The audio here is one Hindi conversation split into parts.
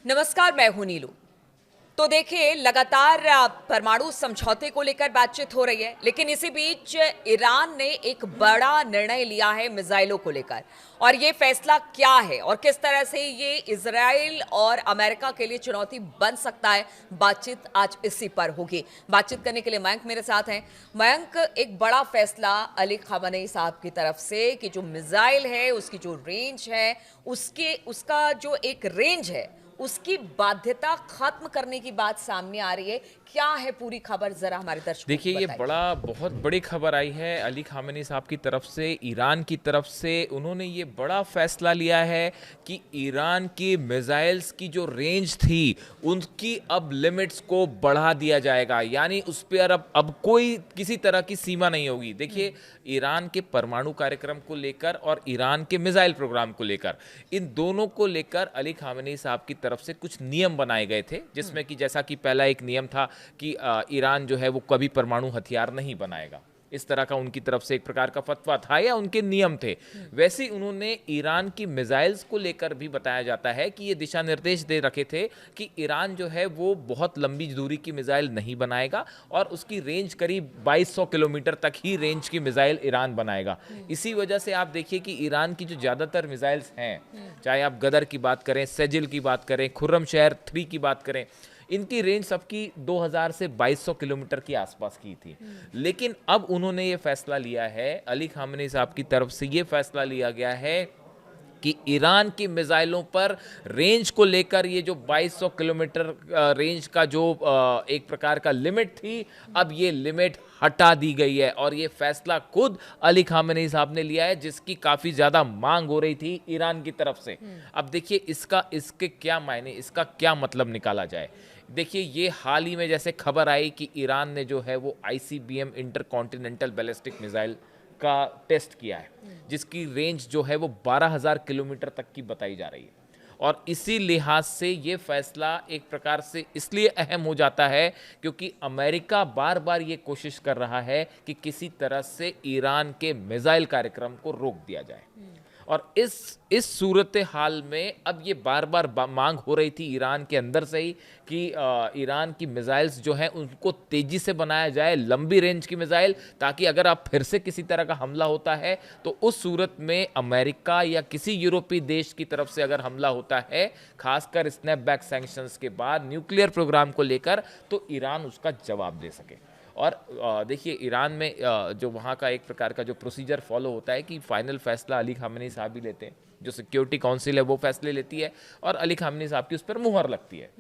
नमस्कार, मैं हूं नीलू। तो देखिए, लगातार परमाणु समझौते को लेकर बातचीत हो रही है, लेकिन इसी बीच ईरान ने एक बड़ा निर्णय लिया है मिसाइलों को लेकर। और ये फैसला क्या है और किस तरह से ये इजराइल और अमेरिका के लिए चुनौती बन सकता है, बातचीत आज इसी पर होगी। बातचीत करने के लिए मयंक मेरे साथ हैं। मयंक, एक बड़ा फैसला अली खamenei साहब की तरफ से कि जो मिसाइल है, उसकी जो रेंज है, उसका जो एक रेंज है, उसकी बाध्यता खत्म करने की बात सामने आ रही है। क्या है पूरी खबर, जरा हमारे दर्शकों को देखिए, ये बताइए। बहुत बड़ी खबर आई है अली खामेनी साहब की तरफ से, ईरान की तरफ से। उन्होंने ये बड़ा फैसला लिया है कि ईरान की मिसाइल्स की जो रेंज थी, उनकी अब लिमिट्स को बढ़ा दिया जाएगा। यानी उस पर अब कोई किसी तरह की सीमा नहीं होगी। देखिए, ईरान के परमाणु कार्यक्रम को लेकर और ईरान के मिसाइल प्रोग्राम को लेकर, इन दोनों को लेकर अली खामेनी साहब की तरफ से कुछ नियम बनाए गए थे, जिसमें कि जैसा कि पहला एक नियम था कि ईरान जो है वो कभी परमाणु हथियार नहीं बनाएगा। इस तरह का उनकी तरफ से एक प्रकार का फतवा था या उनके नियम थे। वैसे ही उन्होंने ईरान की मिसाइल्स को लेकर भी बताया जाता है कि ये दिशा निर्देश दे रखे थे कि ईरान जो है वो बहुत लंबी दूरी की मिसाइल नहीं बनाएगा और उसकी रेंज करीब 2200 किलोमीटर तक ही रेंज की मिसाइल ईरान बनाएगा। इसी वजह से आप देखिए कि ईरान की जो ज़्यादातर मिसाइल्स हैं, चाहे आप गदर की बात करें, सेजिल की बात करें, खुर्रमशहर 3 की बात करें, इनकी रेंज सबकी 2000 से 2200 किलोमीटर के आसपास की थी। लेकिन अब उन्होंने ये फैसला लिया है, अली खामेनी साहब की तरफ से ये फैसला लिया गया है कि ईरान की मिसाइलों पर रेंज को लेकर ये जो 2200 किलोमीटर रेंज का जो एक प्रकार का लिमिट थी, अब ये लिमिट हटा दी गई है। और ये फैसला खुद अली खामेनी साहब ने लिया है, जिसकी काफ़ी ज़्यादा मांग हो रही थी ईरान की तरफ से। अब देखिए, इसके क्या मायने, इसका क्या मतलब निकाला जाए। देखिए, ये हाल ही में जैसे खबर आई कि ईरान ने जो है वो ICBM inter continental ballistic missile का टेस्ट किया है, जिसकी रेंज जो है वो 12,000 किलोमीटर तक की बताई जा रही है। और इसी लिहाज से ये फैसला एक प्रकार से इसलिए अहम हो जाता है क्योंकि अमेरिका बार बार ये कोशिश कर रहा है कि किसी तरह से ईरान के मिसाइल कार्यक्रम को रोक दिया जाए। और इस सूरत हाल में अब ये बार बार मांग हो रही थी ईरान के अंदर से ही कि ईरान की मिसाइल्स जो हैं उनको तेजी से बनाया जाए, लंबी रेंज की मिसाइल, ताकि अगर आप फिर से किसी तरह का हमला होता है तो उस सूरत में अमेरिका या किसी यूरोपीय देश की तरफ से अगर हमला होता है, खासकर स्नैपबैक सैंक्शंस के बाद न्यूक्लियर प्रोग्राम को लेकर, तो ईरान उसका जवाब दे सके। और देखिए, ईरान में जो वहाँ का एक प्रकार का जो प्रोसीजर फॉलो होता है कि फाइनल फैसला अली खामेनी साहब ही लेते हैं। जो सिक्योरिटी काउंसिल है वो फैसले लेती है और अली खामेनी साहब की उस पर मुहर लगती है।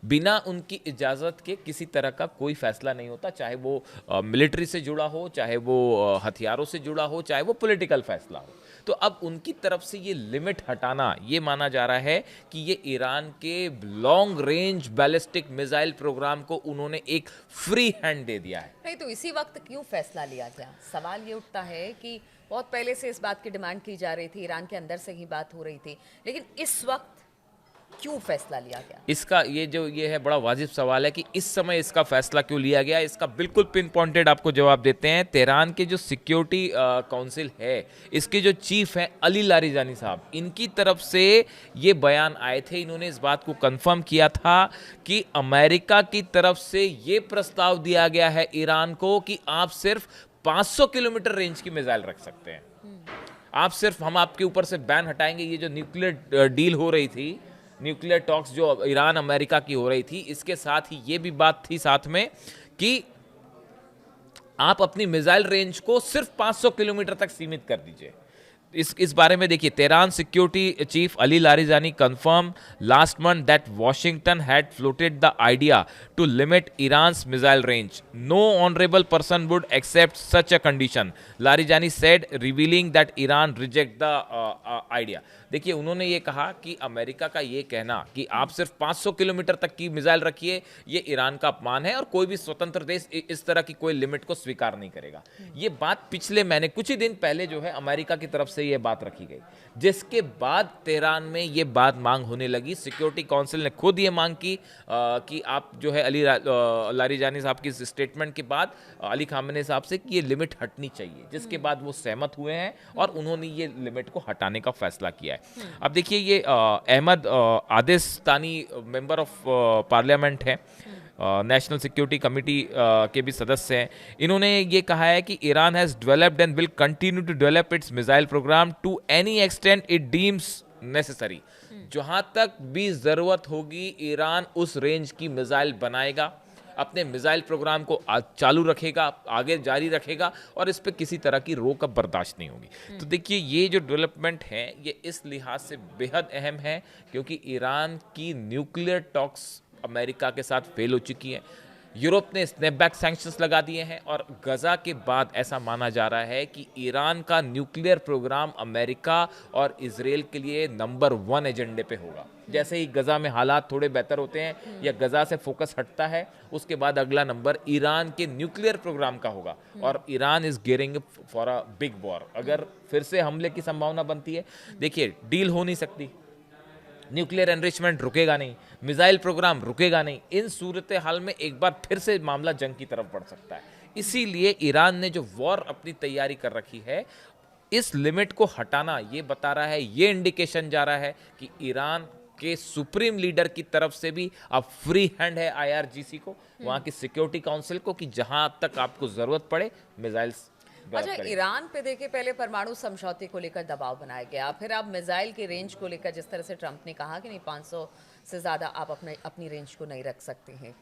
बिना उनकी इजाज़त के किसी तरह का कोई फैसला नहीं होता, चाहे वो मिलिट्री से जुड़ा हो, चाहे वो हथियारों से जुड़ा हो, चाहे वो पॉलिटिकल फैसला हो। तो अब उनकी तरफ से ये लिमिट हटाना, ये माना जा रहा है कि ये ईरान के long range ballistic missile programme को उन्होंने एक फ्री हैंड दे दिया है। नहीं तो इसी वक्त क्यों फैसला लिया गया? सवाल ये उठता है कि बहुत पहले से इस बात की डिमांड की जा रही थी, ईरान के अंदर से ही बात हो रही थी, लेकिन इस वक्त क्यों फैसला लिया गया? इसका ये है बड़ा वाजिब सवाल है कि इस समय इसका फैसला क्यों लिया गया। इसका बिल्कुल पिन पॉइंटेड आपको जवाब देते हैं। तेहरान के जो सिक्योरिटी काउंसिल है, इसके जो चीफ हैं अली लारिजानी साहब, इनकी तरफ से ये बयान आए थे। इन्होंने इस बात को कंफर्म किया था कि अमेरिका की तरफ से ये प्रस्ताव दिया गया है ईरान को कि आप सिर्फ 500 किलोमीटर रेंज की मिसाइल रख सकते हैं। आप सिर्फ, हम आपके ऊपर से बैन हटाएंगे। ये जो न्यूक्लियर डील हो रही थी, न्यूक्लियर टॉक्स जो ईरान अमेरिका की हो रही थी, इसके साथ ही ये भी बात थी साथ में कि आप अपनी मिसाइल रेंज को सिर्फ 500 किलोमीटर तक सीमित कर दीजिए। इस बारे में देखिए, Tehran security chief Ali Larijani confirm last month that Washington had floated the idea to limit Iran's missile range. No honourable person would accept such a condition, Larijani said, revealing that Iran reject the idea. देखिए, उन्होंने ये कहा कि अमेरिका का ये कहना कि आप सिर्फ 500 किलोमीटर तक की मिसाइल रखिए, ये ईरान का अपमान है और कोई भी स्वतंत्र देश इस तरह की कोई लिमिट को स्वीकार नहीं करेगा। ये बात पिछले महीने, कुछ ही दिन पहले जो है, अमेरिका की तरफ से ये बात रखी गई, जिसके बाद तेहरान में ये बात मांग होने लगी। सिक्योरिटी काउंसिल ने खुद ये मांग की कि आप जो है अली लारिजानी साहब की स्टेटमेंट के बाद अली खामेनी साहब से कि ये लिमिट हटनी चाहिए, जिसके बाद वो सहमत हुए हैं और उन्होंने ये लिमिट को हटाने का फैसला किया है। अब देखिए ये Ahmad Ardestani member of parliament है, नेशनल सिक्योरिटी कमेटी के भी सदस्य हैं। इन्होंने ये कहा है कि Iran has developed and will continue to develop its missile programme to any extent it deems necessary. जहां तक भी ज़रूरत होगी ईरान उस रेंज की मिसाइल बनाएगा, अपने मिसाइल प्रोग्राम को चालू रखेगा, आगे जारी रखेगा और इस पे किसी तरह की रोक अब बर्दाश्त नहीं होगी। तो देखिए ये जो डेवलपमेंट है ये इस लिहाज से बेहद अहम है क्योंकि ईरान की न्यूक्लियर टॉक्स अमेरिका के साथ फेल हो चुकी हैं। यूरोप ने स्नैपबैक सैंक्शंस लगा दिए हैं और गजा के बाद ऐसा माना जा रहा है कि ईरान का न्यूक्लियर प्रोग्राम अमेरिका और इजराइल के लिए नंबर 1 एजेंडे पे होगा। जैसे ही गजा में हालात थोड़े बेहतर होते हैं या गजा से फोकस हटता है, उसके बाद अगला नंबर ईरान के न्यूक्लियर प्रोग्राम का होगा और Iran is gearing for a big war. अगर फिर से हमले की संभावना बनती है, देखिए डील हो नहीं सकती, न्यूक्लियर एनरिचमेंट रुकेगा नहीं, मिसाइल प्रोग्राम रुकेगा नहीं, इन सूरत हाल में एक बार फिर से मामला जंग की तरफ बढ़ सकता है। इसीलिए ईरान ने जो वॉर अपनी तैयारी कर रखी है, इस लिमिट को हटाना ये बता रहा है, ये इंडिकेशन जा रहा है कि ईरान के सुप्रीम लीडर की तरफ से भी अब फ्री हैंड है IRGC को, वहाँ की सिक्योरिटी काउंसिल को, कि जहां तक आपको जरूरत पड़े मिसाइल्स। अच्छा, ईरान पे देखिए पहले परमाणु समझौते को लेकर दबाव बनाया गया, फिर अब मिसाइल की रेंज को लेकर जिस तरह से ट्रंप ने कहा कि नहीं 500 से ज़्यादा आप अपनी रेंज को नहीं रख सकते हैं।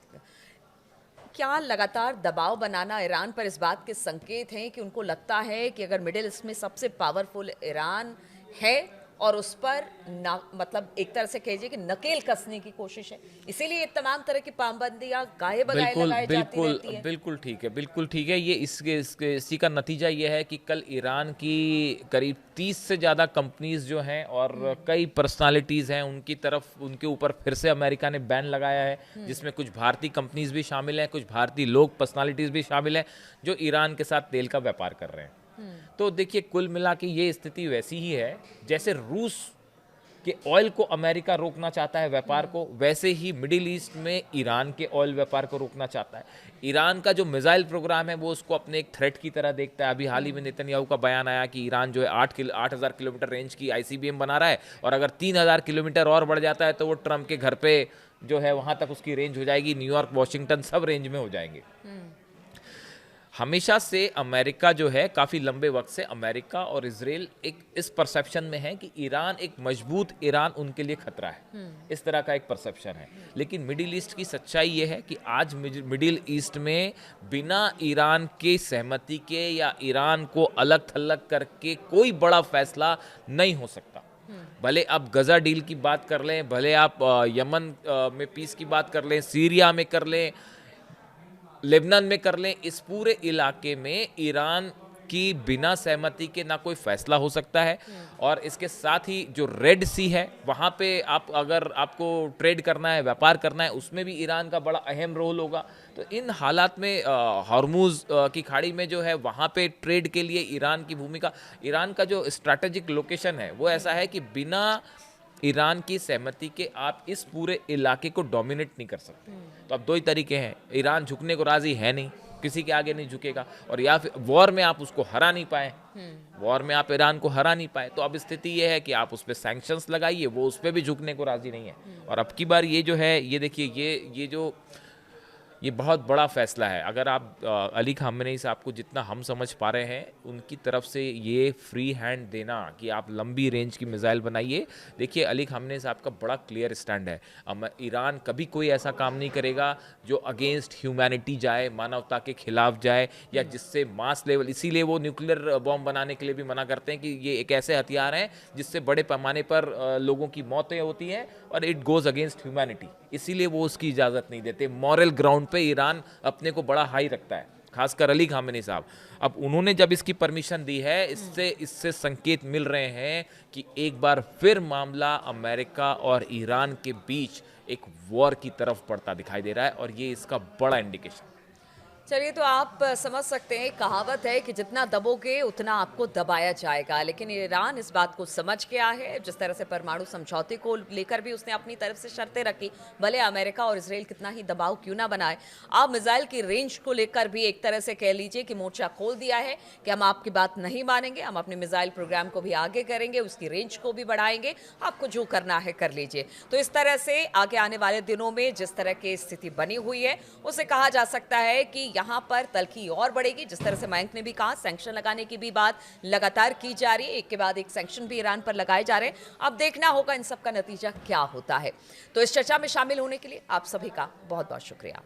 क्या लगातार दबाव बनाना ईरान पर इस बात के संकेत हैं कि उनको लगता है कि अगर मिडिल ईस्ट में सबसे पावरफुल ईरान है और उस पर मतलब एक तरह से कहिए कि नकेल कसने की कोशिश है, इसीलिए तमाम तरह की पाबंदियां गाहे बगाए लगाई जाती रहती हैं? बिल्कुल ठीक है, बिल्कुल ठीक है। ये इसी का नतीजा ये है कि कल ईरान की करीब 30 से ज़्यादा कंपनीज जो हैं और कई पर्सनालिटीज़ हैं, उनके ऊपर फिर से अमेरिका ने बैन लगाया है, जिसमें कुछ भारतीय कंपनीज भी शामिल हैं, कुछ भारतीय लोग पर्सनालिटीज़ भी शामिल हैं जो ईरान के साथ तेल का व्यापार कर रहे हैं। तो देखिए कुल मिला के ये स्थिति वैसी ही है जैसे रूस के ऑयल को अमेरिका रोकना चाहता है व्यापार को, वैसे ही मिडिल ईस्ट में ईरान के ऑयल व्यापार को रोकना चाहता है। ईरान का जो मिसाइल प्रोग्राम है वो उसको अपने एक थ्रेट की तरह देखता है। अभी हाल ही में नेतन्याहू का बयान आया कि ईरान जो है 8,000 किलोमीटर रेंज की ICBM बना रहा है और अगर 3,000 किलोमीटर और बढ़ जाता है तो वो ट्रंप के घर पे जो है वहाँ तक उसकी रेंज हो जाएगी, न्यूयॉर्क, वॉशिंगटन सब रेंज में हो जाएंगे। हमेशा से अमेरिका जो है, काफ़ी लंबे वक्त से अमेरिका और इजराइल एक इस परसेप्शन में है कि ईरान एक मजबूत ईरान उनके लिए खतरा है, इस तरह का एक परसेप्शन है। लेकिन मिडिल ईस्ट की सच्चाई ये है कि आज मिडिल ईस्ट में बिना ईरान के सहमति के या ईरान को अलग थलग करके कोई बड़ा फैसला नहीं हो सकता। भले आप गजा डील की बात कर लें, भले आप यमन में पीस की बात कर लें, सीरिया में कर लें, लेबनान में कर लें, इस पूरे इलाके में ईरान की बिना सहमति के ना कोई फैसला हो सकता है। और इसके साथ ही जो रेड सी है वहाँ पे अगर आपको ट्रेड करना है, व्यापार करना है, उसमें भी ईरान का बड़ा अहम रोल होगा। तो इन हालात में हॉर्मुज की खाड़ी में जो है वहाँ पे ट्रेड के लिए ईरान की भूमिका, ईरान का जो स्ट्रैटेजिक लोकेशन है वो ऐसा है कि बिना ईरान की सहमति के आप इस पूरे इलाके को डोमिनेट नहीं कर सकते। तो अब दो ही तरीके हैं, ईरान झुकने को राजी है नहीं, किसी के आगे नहीं झुकेगा, और या फिर वॉर में आप उसको हरा नहीं पाए, वॉर में आप ईरान को हरा नहीं पाए, तो अब स्थिति ये है कि आप उस पर सैंक्शंस लगाइए, वो उस पर भी झुकने को राजी नहीं है। और अब की बार ये जो है, ये देखिए ये बहुत बड़ा फैसला है। अगर आप अली खामेनी साहब को जितना हम समझ पा रहे हैं, उनकी तरफ से ये फ्री हैंड देना कि आप लंबी रेंज की मिसाइल बनाइए, देखिए अली खामेनी साहब का बड़ा क्लियर स्टैंड है। ईरान कभी कोई ऐसा काम नहीं करेगा जो अगेंस्ट ह्यूमैनिटी जाए, मानवता के खिलाफ जाए, या जिससे मास लेवल, इसीलिए वो न्यूक्लियर बॉम्ब बनाने के लिए भी मना करते हैं कि ये एक ऐसे हथियार हैं जिससे बड़े पैमाने पर लोगों की मौतें होती हैं और इट गोज अगेंस्ट ह्यूमैनिटी, इसीलिए वो उसकी इजाज़त नहीं देते। मॉरल ग्राउंड पे ईरान अपने को बड़ा हाई रखता है, खासकर अली खामेनी साहब। अब उन्होंने जब इसकी परमिशन दी है, इससे संकेत मिल रहे हैं कि एक बार फिर मामला अमेरिका और ईरान के बीच एक वॉर की तरफ बढ़ता दिखाई दे रहा है, और ये इसका बड़ा इंडिकेशन। चलिए, तो आप समझ सकते हैं, कहावत है कि जितना दबोगे उतना आपको दबाया जाएगा। लेकिन ईरान इस बात को समझ गया है। जिस तरह से परमाणु समझौते को लेकर भी उसने अपनी तरफ से शर्तें रखी, भले अमेरिका और इजराइल कितना ही दबाव क्यों ना बनाए। अब मिसाइल की रेंज को लेकर भी एक तरह से कह लीजिए कि मोर्चा खोल दिया है कि हम आपकी बात नहीं मानेंगे, हम अपने मिसाइल प्रोग्राम को भी आगे करेंगे, उसकी रेंज को भी बढ़ाएंगे, आपको जो करना है कर लीजिए। तो इस तरह से आगे आने वाले दिनों में जिस तरह की स्थिति बनी हुई है, उसे कहा जा सकता है कि यहां पर तलखी और बढ़ेगी। जिस तरह से मयंक ने भी कहा, सैंक्शन लगाने की भी बात लगातार की जा रही है, एक के बाद एक सैंक्शन भी ईरान पर लगाए जा रहे हैं। अब देखना होगा इन सब का नतीजा क्या होता है। तो इस चर्चा में शामिल होने के लिए आप सभी का बहुत बहुत शुक्रिया।